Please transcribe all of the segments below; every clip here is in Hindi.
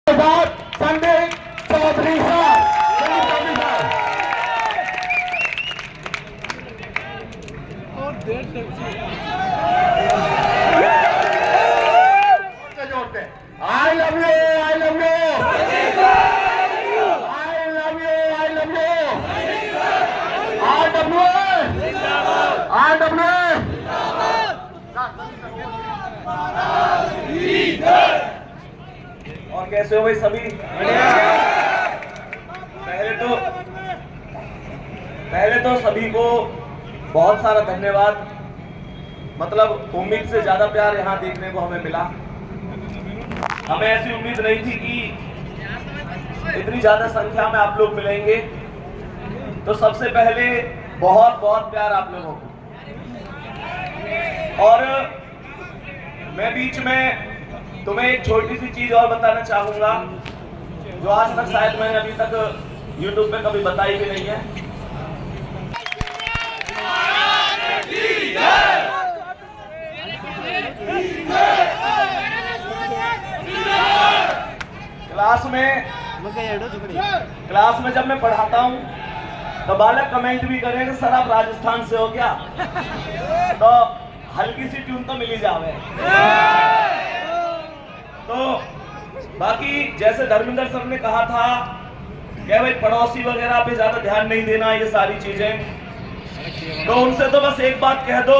संदीप चौधरी साहब I love you, I love you, I love you, I love you, RWA, RWA। और कैसे हो भाई सभी? पहले तो सभी को बहुत सारा धन्यवाद। मतलब उम्मीद से ज्यादा प्यार यहाँ देखने को हमें मिला। हमें ऐसी उम्मीद नहीं थी कि इतनी ज्यादा संख्या में आप लोग मिलेंगे। तो सबसे पहले बहुत बहुत प्यार आप लोगों को। और मैं बीच में तुम्हें एक छोटी सी चीज और बताना चाहूंगा जो आज तक शायद मैंने अभी तक YouTube पे कभी बताई भी नहीं है। क्लास में जब मैं पढ़ाता हूँ तो बालक कमेंट भी करें कि सर आप राजस्थान से हो क्या? तो हल्की सी ट्यून तो मिली जावे। तो बाकी जैसे धर्मेंद्र सर ने कहा था कि भाई पड़ोसी वगैरह पे ज्यादा ध्यान नहीं देना, ये सारी चीजें, तो उनसे तो बस एक बात कह दो,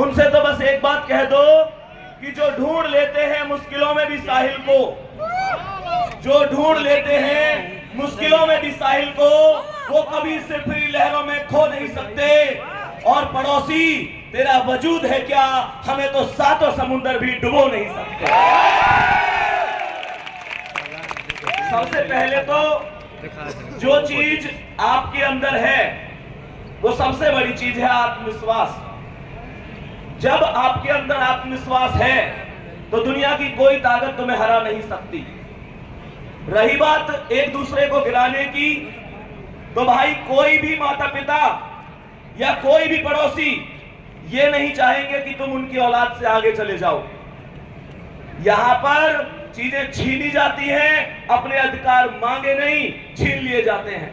उनसे तो बस एक बात कह दो कि जो ढूंढ लेते हैं मुश्किलों में भी साहिल को, जो ढूंढ लेते हैं मुश्किलों में भी साहिल को, वो कभी सिफरी लहरों में खो नहीं सकते। और पड़ोसी तेरा वजूद है क्या, हमें तो सातों समुंदर भी डुबो नहीं सकते। सबसे पहले तो जो चीज आपके अंदर है वो सबसे बड़ी चीज है आत्मविश्वास। जब आपके अंदर आत्मविश्वास है तो दुनिया की कोई ताकत तुम्हें हरा नहीं सकती। रही बात एक दूसरे को गिराने की, तो भाई कोई भी माता पिता या कोई भी पड़ोसी ये नहीं चाहेंगे कि तुम उनकी औलाद से आगे चले जाओ। यहां पर चीजें छीनी जाती हैं, अपने अधिकार मांगे नहीं, छीन लिए जाते हैं।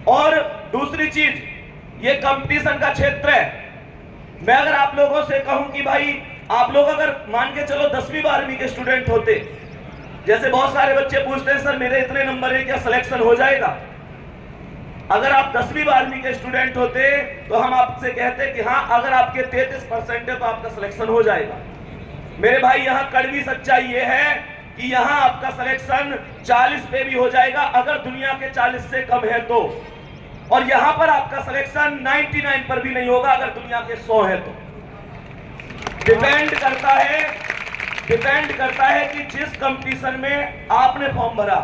और दूसरी चीज, ये कंपटीशन का क्षेत्र है। मैं अगर आप लोगों से कहूं कि भाई आप लोग अगर मान के चलो 10वीं 12वीं के स्टूडेंट होते, जैसे बहुत सारे बच्चे पूछते हैं सर मेरे इतने नंबर है क्या सिलेक्शन हो जाएगा? अगर आप 10वीं 12वीं के स्टूडेंट होते तो हम आपसे कहते कि हाँ, अगर आपके 33% है तो आपका सिलेक्शन हो जाएगा। मेरे भाई यहाँ कड़वी सच्चाई ये है कि यहाँ आपका सिलेक्शन 40 पे भी हो जाएगा अगर दुनिया के 40 से कम है तो, और यहाँ पर आपका सिलेक्शन 99 पर भी नहीं होगा अगर दुनिया के 100 है तो। डिपेंड करता है कि जिस कंपटीशन में आपने फॉर्म भरा,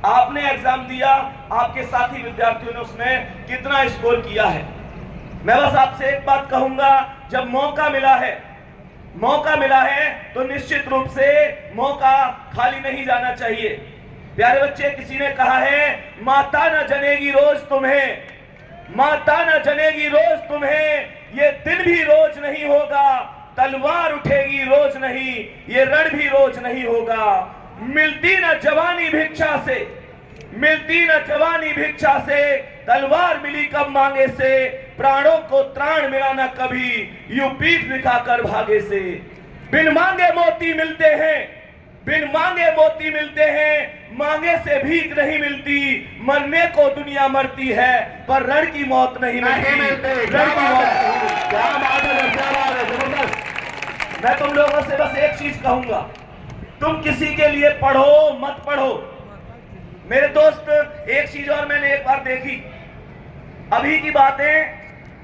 आपने एग्जाम दिया, आपके साथी विद्यार्थियों ने उसमें कितना स्कोर किया है। मैं बस आपसे एक बात कहूंगा, जब मौका मिला है तो निश्चित रूप से मौका खाली नहीं जाना चाहिए। प्यारे बच्चे, किसी ने कहा है माता न जनेगी रोज तुम्हें, माता न जनेगी रोज तुम्हें, ये दिन भी रोज नहीं होगा, तलवार उठेगी रोज नहीं, ये रण भी रोज नहीं होगा। मिलती न जवानी भिक्षा से, मिलती न जवानी भिक्षा से, तलवार मिली कब मांगे से, प्राणों को त्राण मिला न कभी, यूं पीठ दिखाकर भागे से। बिन मांगे मोती मिलते हैं, बिन मांगे मोती मिलते हैं, मांगे से भीख नहीं मिलती, मरने को दुनिया मरती है पर रण की मौत नहीं मिलती। रण की मौत। मैं तुम लोगों से बस एक चीज कहूंगा, तुम किसी के लिए पढ़ो मत पढ़ो। मेरे दोस्त, एक चीज और मैंने एक बार देखी, अभी की बातें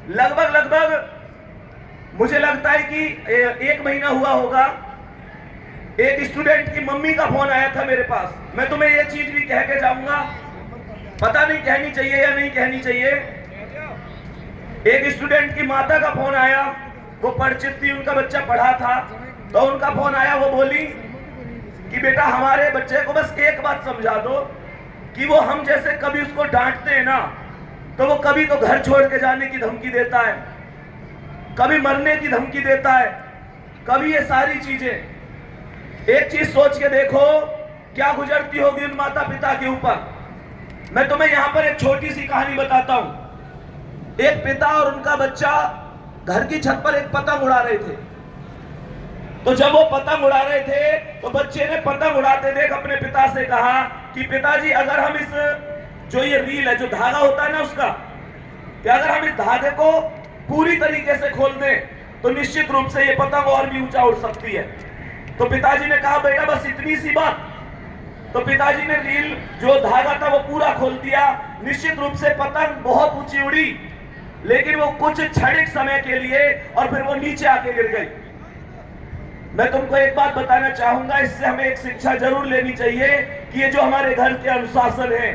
लगभग मुझे लगता है कि 1 महीना हुआ होगा, एक स्टूडेंट की मम्मी का फोन आया था मेरे पास। मैं तुम्हें ये चीज भी कह के जाऊंगा, पता नहीं कहनी चाहिए या नहीं कहनी चाहिए। एक स्टूडेंट की माता का फोन आया, वो परिचित थी, उनका बच्चा पढ़ा था, तो उनका फोन आया, वो बोली कि बेटा हमारे बच्चे को बस एक बात समझा दो कि वो हम जैसे कभी उसको डांटते हैं ना, तो वो कभी तो घर छोड़ के जाने की धमकी देता है, कभी मरने की धमकी देता है, कभी ये सारी चीजें। एक चीज सोच के देखो क्या गुजरती होगी उन माता पिता के ऊपर। मैं तुम्हें यहां पर एक छोटी सी कहानी बताता हूं। एक पिता और उनका बच्चा घर की छत पर एक पतंग उड़ा रहे थे। तो जब वो पतंग उड़ा रहे थे तो बच्चे ने पतंग उड़ाते देख अपने पिता से कहा कि पिताजी अगर हम इस जो ये रील है, जो धागा होता है ना उसका, कि अगर हम इस धागे को पूरी तरीके से खोल दें तो निश्चित रूप से ये पतंग और भी ऊंचा उड़ सकती है। तो पिताजी ने कहा बेटा बस इतनी सी बात। तो पिताजी ने रील जो धागा था वो पूरा खोल दिया। निश्चित रूप से पतंग बहुत ऊंची उड़ी, लेकिन वो कुछ क्षणिक समय के लिए और फिर वो नीचे आके गिर गई। मैं तुमको एक बात बताना चाहूंगा, इससे हमें एक शिक्षा जरूर लेनी चाहिए कि ये जो हमारे घर के अनुशासन है,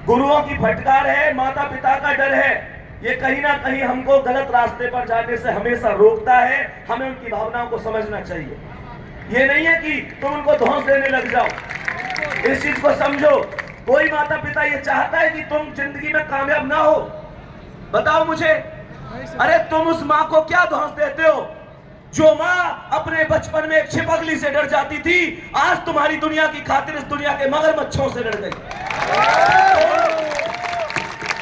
गुरुओं की फटकार है, माता पिता का डर है, ये कहीं ना कहीं हमको गलत रास्ते पर जाने से हमेशा रोकता है। हमें उनकी भावनाओं को समझना चाहिए। ये नहीं है कि तुम उनको धौंस देने लग जाओ। इस चीज को समझो। कोई माता पिता ये चाहता है कि तुम जिंदगी में कामयाब ना हो? बताओ मुझे। अरे तुम उस माँ को क्या धौंस देते हो जो माँ अपने बचपन में एक छिपकली से डर जाती थी, आज तुम्हारी दुनिया की खातिर इस दुनिया के मगरमच्छों से डर गई।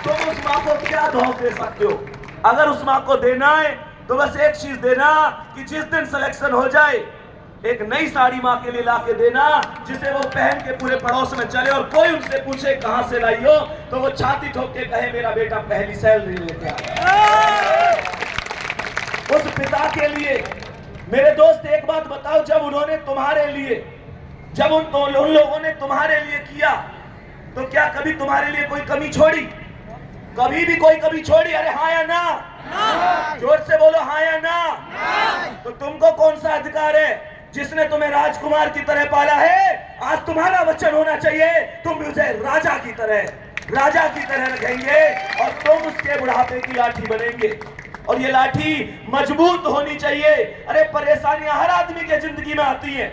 तुम उस माँ को क्या धौंस दे सकते हो? अगर उस माँ को देना है तो बस एक चीज देना कि जिस दिन सिलेक्शन हो जाए एक नई साड़ी माँ के लिए ला के देना, जिसे वो पहन के पूरे पड़ोस में चले और कोई उनसे पूछे कहां से लाई हो तो वो छाती ठोक के कहे मेरा बेटा पहली सैलरी लेके आया। उस पिता के लिए मेरे दोस्त एक बात बताओ, जब उन्होंने तुम्हारे लिए, जब उन लोगों ने तुम्हारे लिए किया तो क्या कभी तुम्हारे लिए कोई कमी छोड़ी? कभी भी कोई कमी छोड़ी? अरे हाँ या ना? जोर से बोलो हाँ या ना। तो तुमको कौन सा अधिकार है? जिसने तुम्हें राजकुमार की तरह पाला है, आज तुम्हारा वचन होना चाहिए तुम उसे राजा की तरह रखेंगे और तुम उसके बुढ़ापे की लाठी बनेंगे। और ये लाठी मजबूत होनी चाहिए। अरे परेशानियां हर आदमी के जिंदगी में आती हैं।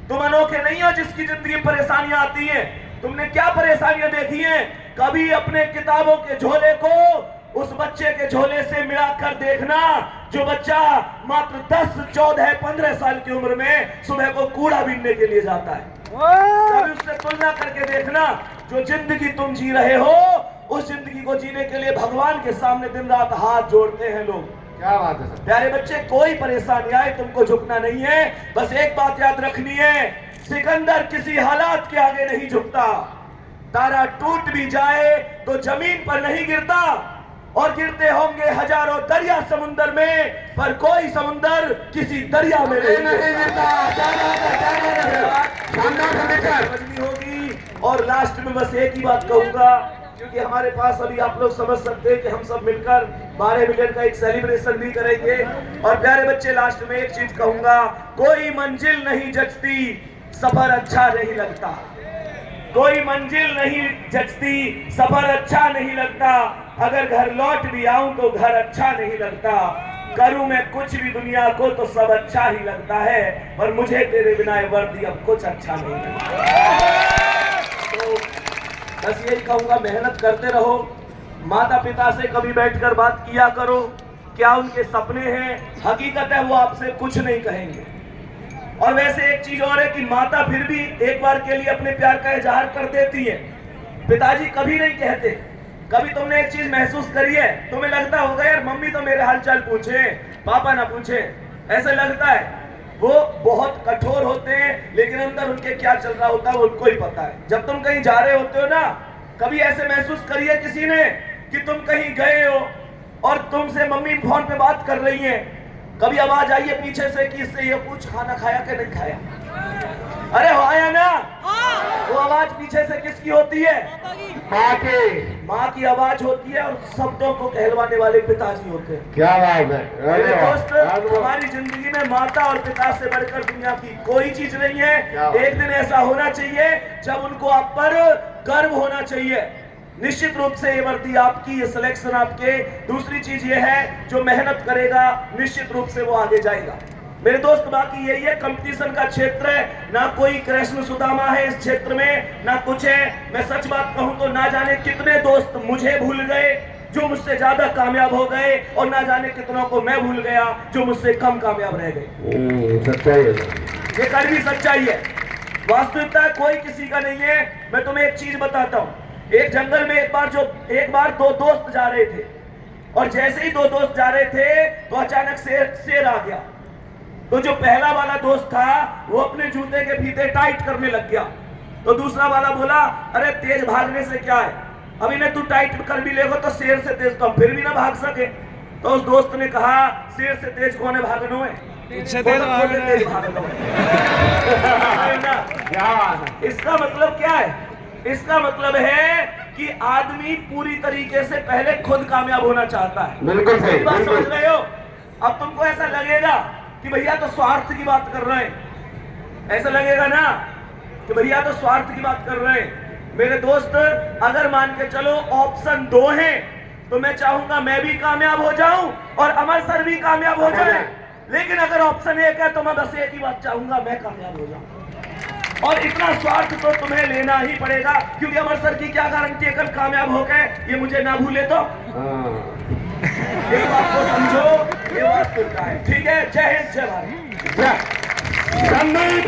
तुम अनोखे नहीं हो जिसकी जिंदगी में परेशानियां आती हैं। तुमने क्या परेशानियां देखी हैं? कभी अपने किताबों के झोले को उस बच्चे के झोले से मिलाकर देखना जो बच्चा मात्र 10, 14, 15 साल की उम्र में सुबह को कूड़ा बीनने के लिए जाता है। कभी उससे तुलना करके देखना जो जिंदगी तुम जी रहे हो, उस जिंदगी को जीने के लिए भगवान के सामने दिन रात हाथ जोड़ते हैं लोग। क्या बात है सर। प्यारे बच्चे, कोई परेशानी आए तुमको झुकना नहीं है। बस एक बात याद रखनी है, सिकंदर किसी हालात के आगे नहीं झुकता। तारा टूट भी जाए तो जमीन पर नहीं गिरता, और गिरते होंगे हजारों दरिया समुंदर में, पर कोई समुंदर किसी दरिया में नहीं गिरता। समझनी होगी। और लास्ट में बस एक ही बात कहूंगा, क्योंकि हमारे पास अभी आप लोग समझ सकते हैं कि हम सब मिलकर 12 मिलियन का एक सेलिब्रेशन भी करेंगे। और प्यारे बच्चे, लास्ट में एक चीज कहूंगा, कोई मंजिल नहीं जचती, सफर अच्छा नहीं लगता। कोई मंजिल नहीं जचती, सफर अच्छा नहीं लगता। अगर घर लौट भी आऊं तो घर अच्छा नहीं लगता। करूं मैं कुछ भी दुनिया को तो सब अच्छा ही लगता है, पर मुझे तेरे बिना ये वर्दी अब कुछ अच्छा नहीं लगता। तो बस यही कहूंगा, मेहनत करते रहो। माता पिता से कभी बैठकर बात किया करो, क्या उनके सपने हैं। हकीकत है वो आपसे कुछ नहीं कहेंगे। और वैसे एक चीज और है कि माता फिर भी एक बार के लिए अपने प्यार का इजहार कर देती है, पिताजी कभी नहीं कहते। कभी तुमने एक चीज महसूस करी है, तुम्हें लगता होगा यार मम्मी तो मेरे हालचाल पूछे, पापा ना पूछे, ऐसे लगता है। वो बहुत कठोर होते हैं, लेकिन अंदर उनके क्या चल रहा होता है वो उनको ही पता है। जब तुम कहीं जा रहे होते हो ना, कभी ऐसे महसूस करिए किसी ने कि तुम कहीं गए हो और तुमसे मम्मी फोन पे बात कर रही है, कभी आवाज आई है पीछे से कि इससे ये पूछ खाना खाया कि नहीं खाया। अरे हो आया ना? वो आवाज पीछे से किसकी होती है? माँ की आवाज होती है, और शब्दों को कहलवाने वाले पिताजी होते हैं। क्या बात है मेरे दोस्त, हमारी जिंदगी में माता और पिता से बढ़कर दुनिया की कोई चीज नहीं है। एक दिन ऐसा होना चाहिए जब उनको आप पर गर्व होना चाहिए। निश्चित रूप से ये वर्दी आपकी, ये सिलेक्शन आपके। दूसरी चीज ये है, जो मेहनत करेगा निश्चित रूप से वो आगे जाएगा। मेरे दोस्त, बाकी यही है, कंपटीशन का क्षेत्र है, ना कोई कृष्ण सुदामा है इस क्षेत्र में, ना कुछ है। मैं सच बात कहूं तो ना जाने कितने दोस्त मुझे भूल गए जो मुझसे ज्यादा कामयाब हो गए, और ना जाने कितनों को मैं भूल गया जो मुझसे कम कामयाब रह गए। सच्चाई है। ये कड़वी सच्चाई है। वास्तविकता कोई किसी का नहीं है। मैं तुम्हें एक चीज बताता हूं। एक जंगल में एक बार दो दोस्त जा रहे थे, और जैसे ही दो दोस्त जा रहे थे तो अचानक शेर आ गया। तो जो पहला वाला दोस्त था वो अपने जूते के फीते टाइट करने लग गया। तो दूसरा वाला बोला, अरे तेज भागने से क्या है, अभी ना तू टाइट कर भी लेगा तो शेर से तेज तो हम फिर भी ना भाग सके। तो उस दोस्त ने कहा, शेर से तेज कौन है भागनो है, तेज भागनो है ना। इसका मतलब क्या है? इसका मतलब है कि आदमी पूरी तरीके से पहले खुद कामयाब होना चाहता है। बिल्कुल सही, मेरी बात समझ बिल्कुल। रहे हो? अब तुमको ऐसा लगेगा कि भैया तो स्वार्थ की बात कर रहे हैं, ऐसा लगेगा ना कि भैया तो स्वार्थ की बात कर रहे हैं। मेरे दोस्त, अगर मान के चलो ऑप्शन 2 है तो मैं चाहूंगा मैं भी कामयाब हो जाऊं और अमर सर भी कामयाब हो जाए। लेकिन अगर ऑप्शन 1 है तो मैं बस एक ही बात चाहूंगा, मैं कामयाब हो जाऊं। और इतना स्वार्थ तो तुम्हें लेना ही पड़ेगा, क्योंकि अमर सर की क्या गारंटी है कल कामयाब हो गए ये मुझे ना भूले तो। इस बात को समझो, ये वास्तविकता है। ठीक है, जय हिंद, जय भारत। संदीप